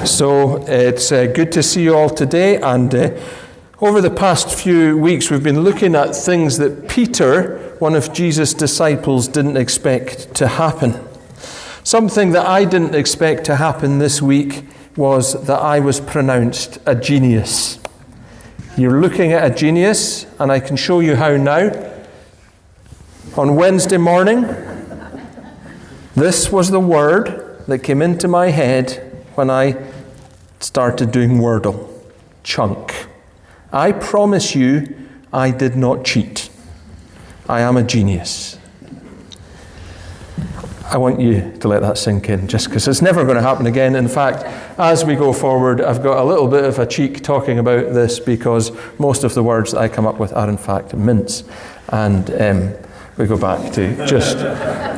So it's good to see you all today, and over the past few weeks we've been looking at things that Peter, one of Jesus' disciples, didn't expect to happen. Something that I didn't expect to happen this week was that I was pronounced a genius. You're looking at a genius, and I can show you how now. On Wednesday morning, this was the word that came into my head when I started doing Wordle. Chunk. I promise you, I did not cheat. I am a genius. I want you to let that sink in, just because it's never going to happen again. In fact, as we go forward, I've got a little bit of a cheek talking about this, because most of the words that I come up with are in fact mince. And we go back to just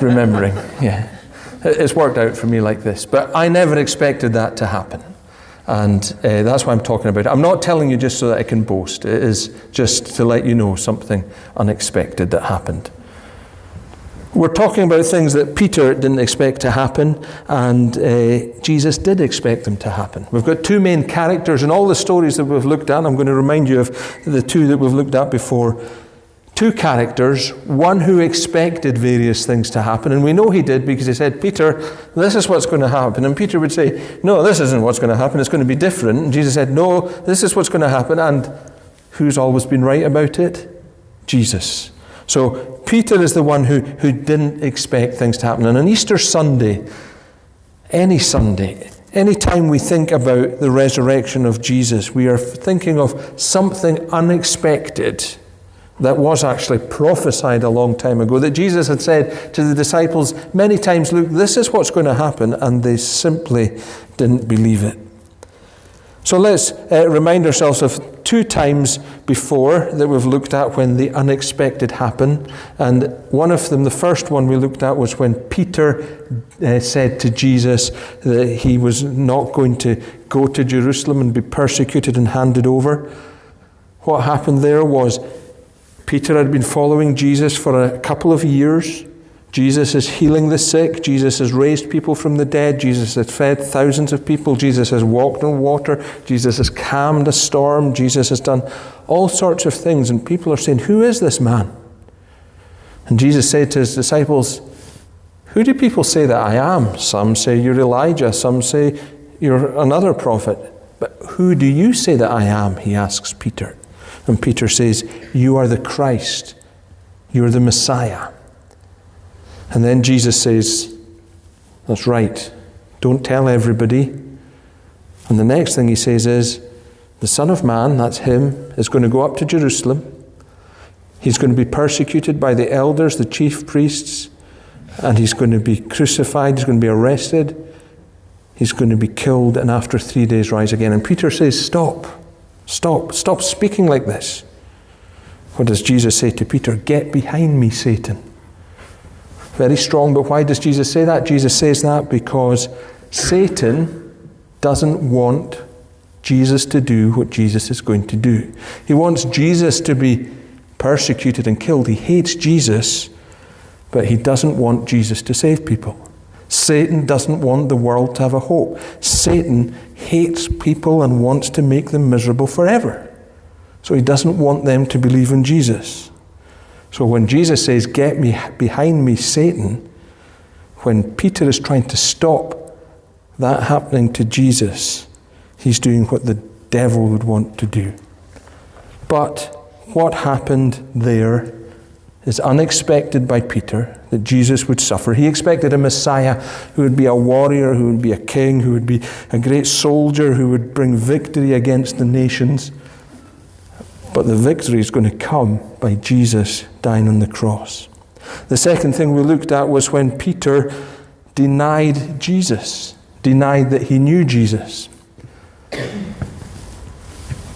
remembering. Yeah. It's worked out for me like this. But I never expected that to happen. And that's why I'm talking about it. I'm not telling you just so that I can boast. It is just to let you know something unexpected that happened. We're talking about things that Peter didn't expect to happen, and Jesus did expect them to happen. We've got two main characters in all the stories that we've looked at. I'm going to remind you of the two that we've looked at before. Two characters, one who expected various things to happen, and we know he did because he said, Peter, this is what's going to happen. And Peter would say, no, this isn't what's going to happen, it's going to be different. And Jesus said, no, this is what's going to happen. And who's always been right about it? Jesus. So Peter is the one who didn't expect things to happen. And on Easter Sunday, any time we think about the resurrection of Jesus, we are thinking of something unexpected that was actually prophesied a long time ago, that Jesus had said to the disciples many times, look, this is what's going to happen, and they simply didn't believe it. So let's remind ourselves of two times before that we've looked at when the unexpected happened. And one of them, the first one we looked at, was when Peter said to Jesus that he was not going to go to Jerusalem and be persecuted and handed over. What happened there was Peter had been following Jesus for a couple of years. Jesus is healing the sick. Jesus has raised people from the dead. Jesus has fed thousands of people. Jesus has walked on water. Jesus has calmed a storm. Jesus has done all sorts of things. And people are saying, who is this man? And Jesus said to his disciples, who do people say that I am? Some say you're Elijah. Some say you're another prophet. But who do you say that I am? He asks Peter. And Peter says, you are the Christ. You are the Messiah. And then Jesus says, that's right. Don't tell everybody. And the next thing he says is, the Son of Man, that's him, is going to go up to Jerusalem. He's going to be persecuted by the elders, the chief priests, and he's going to be crucified. He's going to be arrested. He's going to be killed, and after 3 days rise again. And Peter says, stop speaking like this. What does Jesus say to Peter? Get behind me, Satan. Very strong, but why does Jesus say that? Jesus says that because Satan doesn't want Jesus to do what Jesus is going to do. He wants Jesus to be persecuted and killed. He hates Jesus, but he doesn't want Jesus to save people. Satan doesn't want the world to have a hope. Satan hates people and wants to make them miserable forever. So he doesn't want them to believe in Jesus. So when Jesus says, get me behind me, Satan, when Peter is trying to stop that happening to Jesus, he's doing what the devil would want to do. But what happened there is unexpected by Peter, that Jesus would suffer. He expected a Messiah who would be a warrior, who would be a king, who would be a great soldier, who would bring victory against the nations. But the victory is going to come by Jesus dying on the cross. The second thing we looked at was when Peter denied Jesus, denied that he knew Jesus.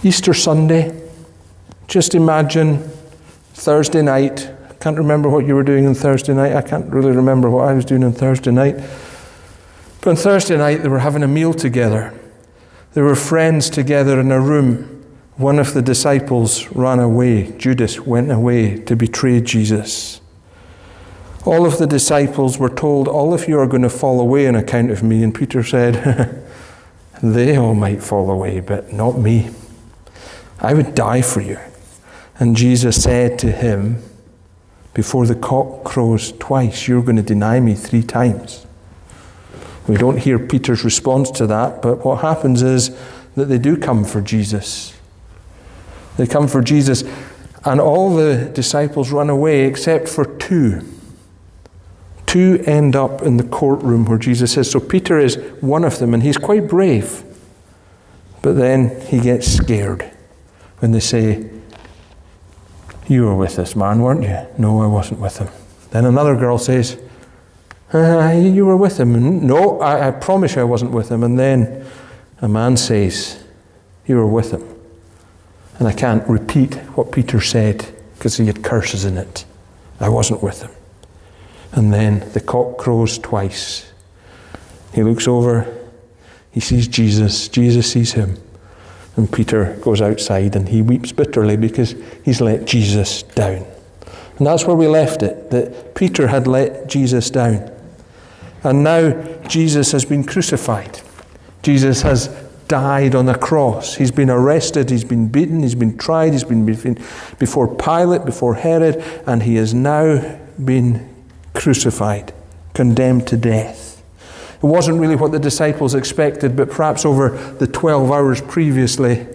Easter Sunday, just imagine Thursday night. I can't remember what you were doing on Thursday night. I can't really remember what I was doing on Thursday night. But on Thursday night, they were having a meal together. They were friends together in a room. One of the disciples ran away. Judas went away to betray Jesus. All of the disciples were told, all of you are going to fall away on account of me. And Peter said, They all might fall away, but not me. I would die for you. And Jesus said to him, before the cock crows twice, you're going to deny me 3 times. We don't hear Peter's response to that, but what happens is that they do come for Jesus. They come for Jesus, and all the disciples run away except for 2. 2 end up in the courtroom where Jesus is. So Peter is one of them, and he's quite brave. But then he gets scared when they say, you were with this man, weren't you? No, I wasn't with him. Then another girl says, you were with him. No, I promise you I wasn't with him. And then a man says, you were with him. And I can't repeat what Peter said because he had curses in it. I wasn't with him. And then the cock crows twice. He looks over, he sees Jesus, Jesus sees him. And Peter goes outside and he weeps bitterly because he's let Jesus down. And that's where we left it, that Peter had let Jesus down. And now Jesus has been crucified. Jesus has died on a cross. He's been arrested, he's been beaten, he's been tried, he's been before Pilate, before Herod, and he has now been crucified, condemned to death. It wasn't really what the disciples expected, but perhaps over the 12 hours previously,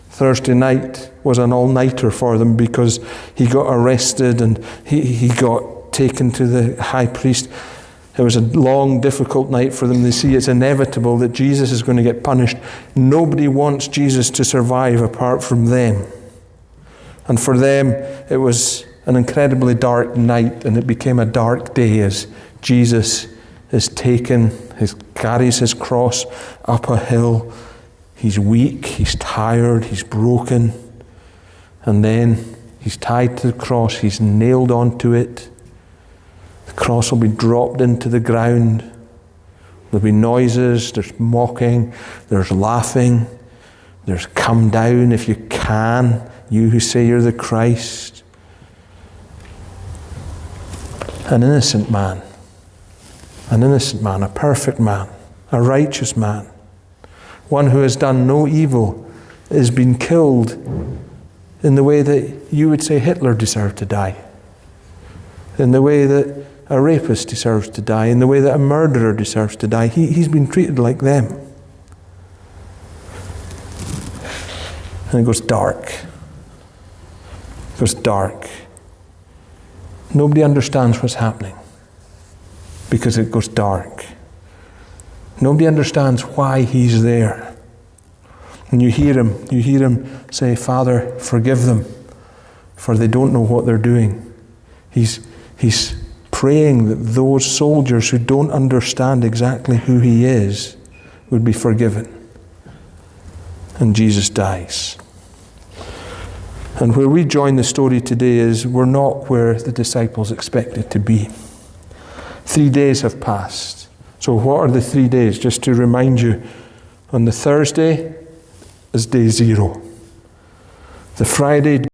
Thursday night was an all-nighter for them because he got arrested and he got taken to the high priest. It was a long, difficult night for them. They see it's inevitable that Jesus is going to get punished. Nobody wants Jesus to survive apart from them. And for them, it was an incredibly dark night, and it became a dark day as Jesus is taken, carries his cross up a hill. He's weak, he's tired, he's broken. And then he's tied to the cross, he's nailed onto it. The cross will be dropped into the ground. There'll be noises, there's mocking, there's laughing, there's come down if you can, you who say you're the Christ. An innocent man, a perfect man, a righteous man, one who has done no evil, is being killed in the way that you would say Hitler deserved to die, in the way that a rapist deserves to die, in the way that a murderer deserves to die. He's been treated like them. And it goes dark. It goes dark. Nobody understands what's happening because it goes dark. Nobody understands why he's there. And you hear him say, Father, forgive them, for they don't know what they're doing. He's praying that those soldiers who don't understand exactly who he is would be forgiven. And Jesus dies. And where we join the story today is we're not where the disciples expected to be. 3 days have passed. So what are the 3 days? Just to remind you, on the Thursday is day 0. The Friday